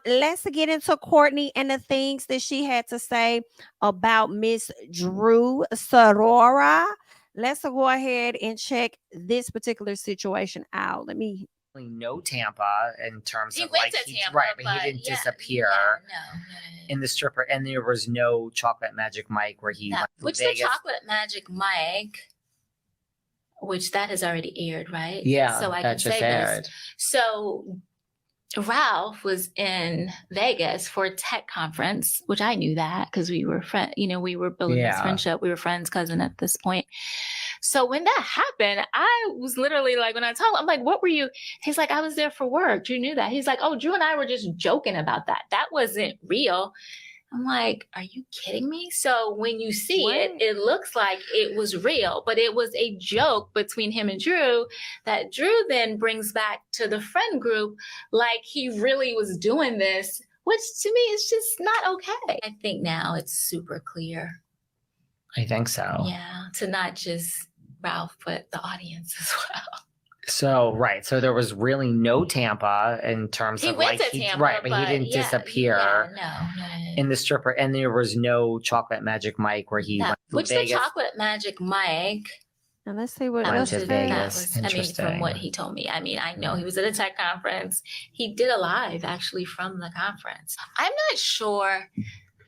Let's get into Courtney and the things that she had to say about Miss Drew Sorora. Let's go ahead and check this particular situation out. Let me know Tampa in terms He of went like to Tampa, right, but he didn't disappear in the stripper, and there was no Chocolate Magic Mike where he went to which Vegas. The Chocolate Magic Mike, which that has already aired, right? Yeah, so I can say aired. This. So Ralph was in Vegas for a tech conference, which I knew that because we were friends. You know, we were building this friendship. We were friends, cousin at this point. So when that happened, I was literally like, when I told him, I'm like, what were you? He's like, I was there for work. Drew knew that. He's like, oh, Drew and I were just joking about that. That wasn't real. I'm like, are you kidding me? So when you see it, it looks like it was real, but it was a joke between him and Drew that Drew then brings back to the friend group like he really was doing this, which to me is just not okay. I think now it's super clear. I think so. Yeah, to not just Ralph, but the audience as well. So, right. So there was really no Tampa in terms of like, Tampa, right, but he didn't disappear in the stripper, and there was no Chocolate Magic Mike where he went to Vegas. The Chocolate Magic Mike. And let's see what went to Vegas. Interesting. From what he told me. I mean, I know he was at a tech conference. He did a live actually from the conference. I'm not sure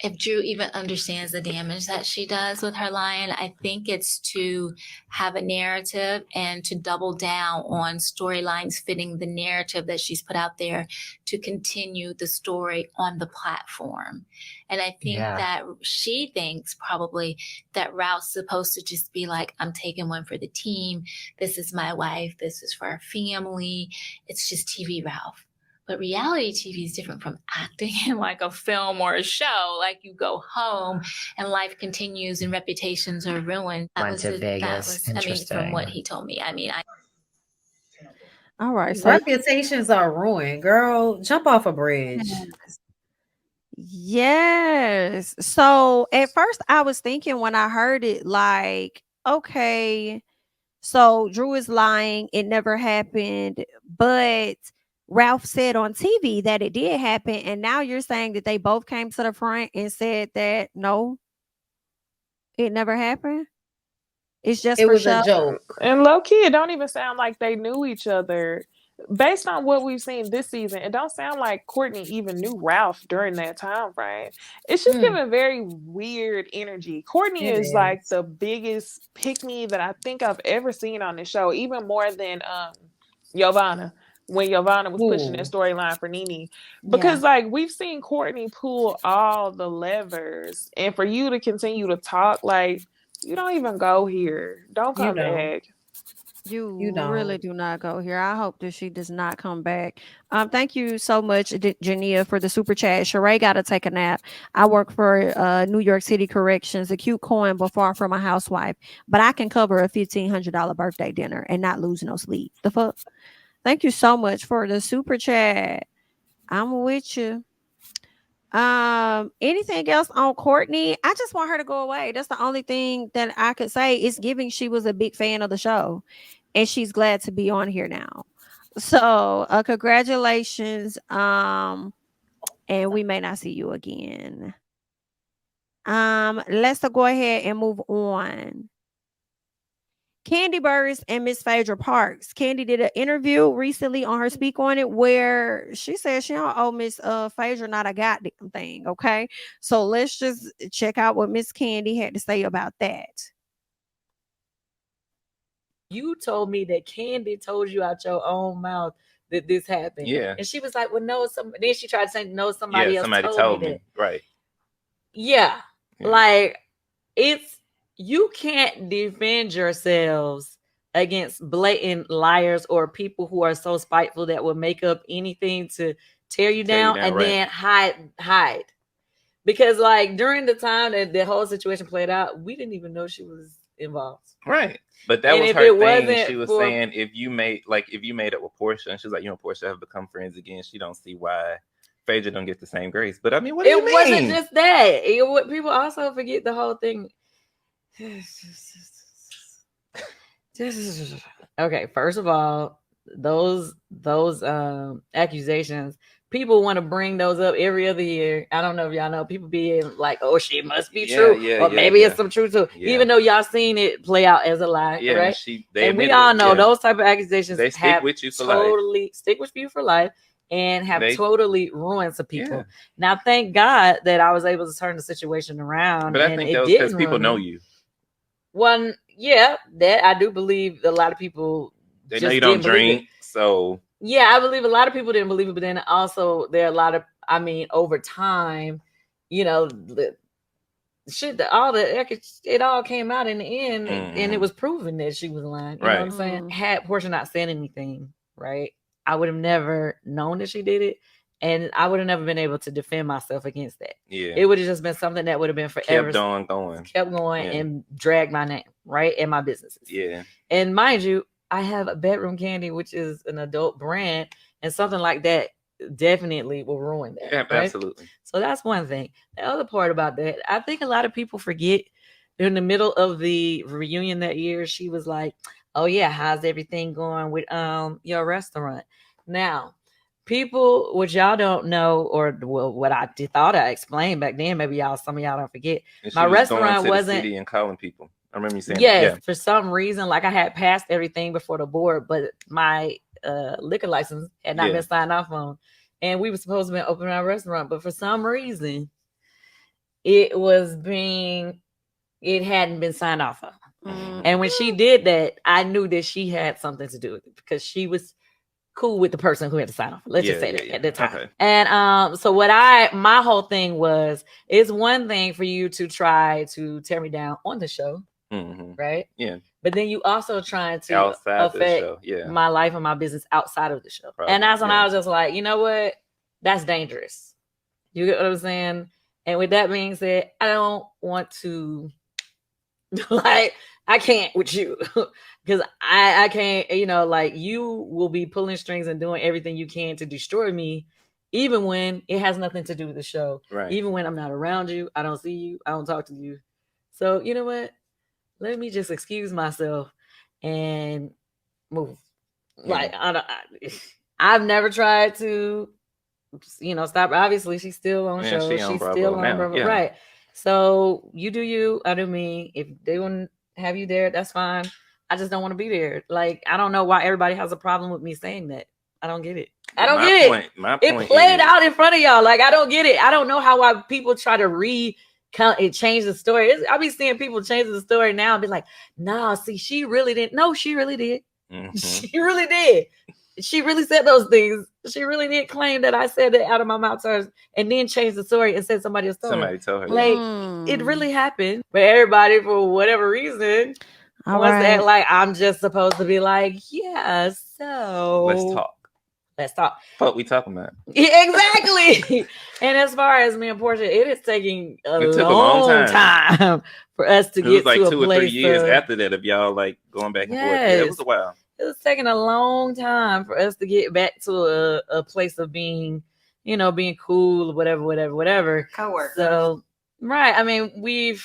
if Drew even understands the damage that she does with her lying. I think it's to have a narrative and to double down on storylines fitting the narrative that she's put out there to continue the story on the platform. And I think that she thinks probably that Ralph's supposed to just be like, I'm taking one for the team. This is my wife. This is for our family. It's just TV Ralph. But reality TV is different from acting in like a film or a show. Like you go home and life continues and reputations are ruined. Went to Vegas. Interesting. From what he told me. All right. So reputations are ruined, girl. Jump off a bridge. Yes. So at first I was thinking when I heard it, like, okay, so Drew is lying. It never happened. But Ralph said on TV that it did happen. And now you're saying that they both came to the front and said that no, it never happened. It's just it was a joke. And low key, it don't even sound like they knew each other. Based on what we've seen this season, it don't sound like Courtney even knew Ralph during that time frame. It's just giving very weird energy. Courtney is like the biggest pick-me that I think I've ever seen on this show, even more than Giovanna. When Giovanna was pushing that storyline for Nene. Because like we've seen Courtney pull all the levers, and for you to continue to talk, like you don't even go here. Don't come back. You really do not go here. I hope that she does not come back. Thank you so much, Jania, for the super chat. Sheree got to take a nap. I work for New York City Corrections, a cute coin, but far from a housewife. But I can cover a $1,500 birthday dinner and not lose no sleep. The fuck? Thank you so much for the super chat. I'm with you. Anything else on Courtney? I just want her to go away. That's the only thing that I could say. It's giving she was a big fan of the show and she's glad to be on here now. So congratulations. And we may not see you again. Let's go ahead and move on. Kandi Burruss and Miss Phaedra Parks. Kandi did an interview recently on her Speak On It where she said she don't owe Miss Phaedra not a goddamn thing. Okay, so let's just check out what Miss Kandi had to say about that. You told me that Kandi told you out your own mouth that this happened. Yeah, and she was like, "Well, no, then she tried to say, no, somebody else told me that." Right? Yeah, like it's. You can't defend yourselves against blatant liars or people who are so spiteful that will make up anything to tear you down and then hide. Because like during the time that the whole situation played out, we didn't even know she was involved. Right. But that was her thing. She was saying if you made up with Portia, and she was like, you and Portia have become friends again, she don't see why Phaedra don't get the same grace. But I mean, what do you mean? It wasn't just that. People also forget the whole thing. Okay, first of all, those accusations people want to bring those up every other year. I don't know if y'all know, people be like, oh, she must be true, or maybe it's some truth too. Even though y'all seen it play out as a lie, right? And we all know those type of accusations they stick with you for totally life. Stick with you for life. And have totally ruined some people. Now, thank God that I was able to turn the situation around. But I think that was because people know you. One, yeah, that I do believe a lot of people. They know you don't drink, so yeah, I believe a lot of people didn't believe it. But then also there are a lot of, I mean, over time, you know, the shit that it all came out in the end, and it was proven that she was lying. You know what I'm saying? Had Portia not said anything, right, I would have never known that she did it, and I would have never been able to defend myself against that. Yeah, it would have just been something that would have been forever. Kept going, and dragged my name, right, and my businesses. Yeah, and mind you, I have a Bedroom Candy, which is an adult brand, and something like that definitely will ruin that. Yeah, right? Absolutely. So that's one thing. The other part about that, I think a lot of people forget. In the middle of the reunion that year, she was like, oh yeah, how's everything going with your restaurant? Now, people, what y'all don't know, or what I thought I explained back then, maybe some of y'all don't forget. My restaurant wasn't the city and calling people. I remember you saying that. For some reason, like I had passed everything before the board, but my liquor license had not been signed off on, and we were supposed to be opening our restaurant, but for some reason, it hadn't been signed off on. And when she did that, I knew that she had something to do with it, because she was cool with the person who had to sign off. Let's just say that at the time. Okay. And so my whole thing was, it's one thing for you to try to tear me down on the show, right? Yeah. But then you also trying to affect my life and my business outside of the show. Probably. And that's when I was just like, you know what? That's dangerous. You get what I'm saying? And with that being said, I don't want to I can't with you, because I can't, you will be pulling strings and doing everything you can to destroy me, even when it has nothing to do with the show. Right. Even when I'm not around you, I don't see you, I don't talk to you. So you know what? Let me just excuse myself and move. Yeah. I've never tried to, stop. Obviously, she's still on show. She's still on Bravo. Yeah. Right. So you do you, I do me. If they want to have you there, that's fine. I just don't want to be there. I don't know why everybody has a problem with me saying that. I don't get it. I don't get it. It played out in front of y'all. I don't get it. I don't know why people try to change the story. I be seeing people change the story now and be like, nah, see, she really didn't. No, she really did. Mm-hmm. She really did. She really said those things. She really did claim that I said that out of my mouth first, and then changed the story and said somebody else told her. Somebody told her. It really happened. But everybody, for whatever reason, wants to act like I'm just supposed to be like, yeah, so let's talk. What we talking about? Yeah, exactly. And as far as me and Portia, it is taking a long time for us to get to a place. It was 2 or 3 years after that of y'all going back and forth. Yeah, it was a while. It was taking a long time for us to get back to a place of being, being cool, whatever. Co-workers. So, right. I mean, we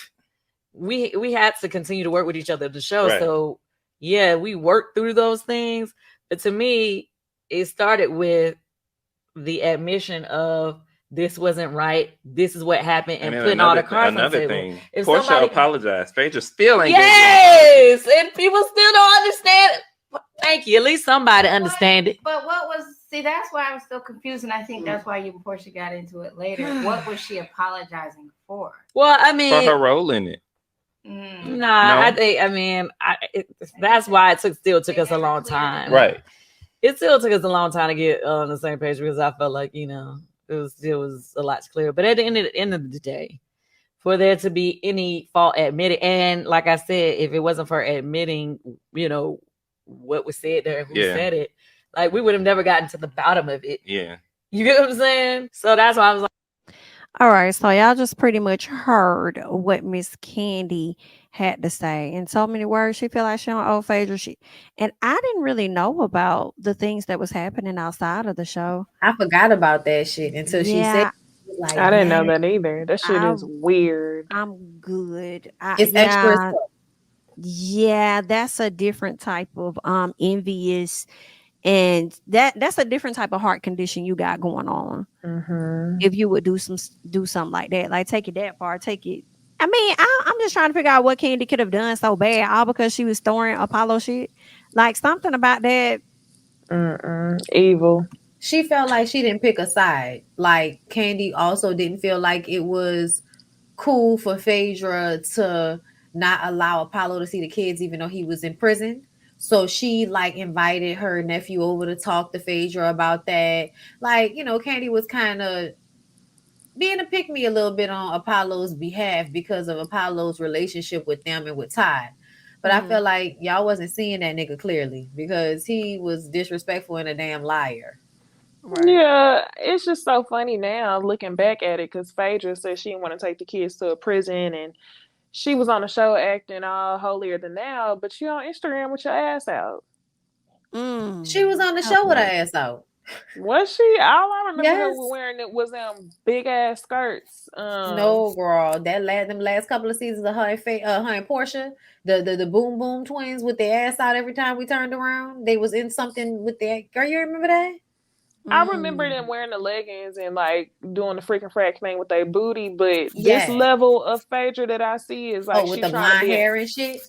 had to continue to work with each other at the show. Right. So, yeah, we worked through those things. But to me, it started with the admission of this wasn't right. This is what happened, and putting all the cards on the table. Another thing, Portia apologized. Phaedra still ain't. Yes, and people still don't understand it. Thank you. At least somebody understand it. But that's why I was still confused, and I think that's why you and Portia got into it later. What was she apologizing for? Well, I mean, for her role in it. No. I think, that's why it still took us a long time. Right. It still took us a long time to get on the same page, because I felt like, it was a lot clearer. But at the end of the day, for there to be any fault admitted, and like I said, if it wasn't for admitting, what was said there, who said it, we would have never gotten to the bottom of it. Yeah. You get what I'm saying? So that's why I was like, all right, so y'all just pretty much heard what Miss Kandi had to say. In so many words, she feel like she don't owe Phaedra. And I didn't really know about the things that was happening outside of the show. I forgot about that shit until she said. I didn't know that either. That shit is weird. I'm good. It's extra. Yeah, that's a different type of envious And that's a different type of heart condition you got going on. If you would do something like that, like take it that far, take it. I mean, I'm just trying to figure out what Kandi could have done so bad, all because she was storing Apollo shit. Like something about that. Evil. She felt like she didn't pick a side. Like Kandi also didn't feel like it was cool for Phaedra to not allow Apollo to see the kids, even though he was in prison. So she like invited her nephew over to talk to Phaedra about that. Like, you know, Kandi was kind of being a pick me a little bit on Apollo's behalf because of Apollo's relationship with them and with Todd. But I feel like y'all wasn't seeing that nigga clearly because he was disrespectful and a damn liar. Right. Yeah, it's just so funny now looking back at it because Phaedra said she didn't want to take the kids to a prison and she was on the show acting all holier than thou, but she on Instagram with your ass out. She was on the show with her ass out. Was she? All I remember her wearing it was them big ass skirts. No, girl, them last couple of seasons of her and Portia, the Boom Boom twins with their ass out every time we turned around. They was in something with that. Girl, you remember that? I remember them wearing the leggings and like doing the freaking frack thing with their booty, but this level of Phaedra that I see is like with the blonde hair and shit.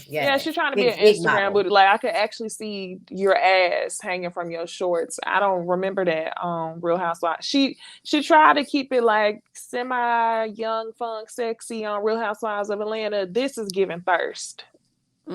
Yeah, she's trying to be an Instagram booty. Like I could actually see your ass hanging from your shorts. I don't remember that on Real Housewives. She tried to keep it like semi young, funk, sexy on Real Housewives of Atlanta. This is giving thirst.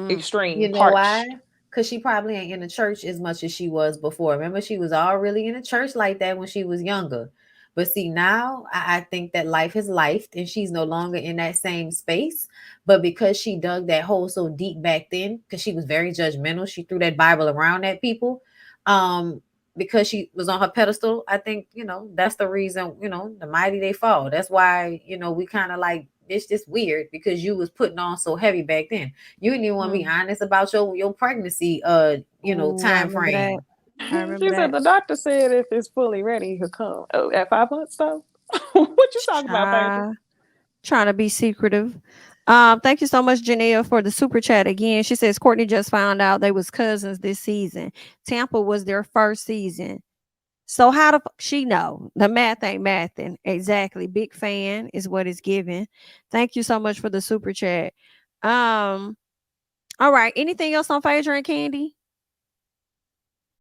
Extreme. You know why? Because she probably ain't in the church as much as she was before. Remember, she was all really in the church like that when she was younger. But see, now I think that life has lifed and she's no longer in that same space. But because she dug that hole so deep back then, because she was very judgmental, she threw that Bible around at people. Because she was on her pedestal, I think, you know, that's the reason, you know, the mighty they fall. That's why, you know, we kind of like, it's just weird because you was putting on so heavy back then. You didn't even want to be honest about your pregnancy, you know, time frame. She said the doctor said if it's fully ready, he'll come. Oh, at 5 months though. What you talking about, baby? Trying to be secretive. Thank you so much, Janelle, for the super chat again. She says Courtney just found out they was cousins this season. Tampa was their first season. So how the fuck she know? The math ain't mathing. Exactly. Big fan is what it's giving. Thank you so much for the super chat. All right. Anything else on Phaedra and Kandi?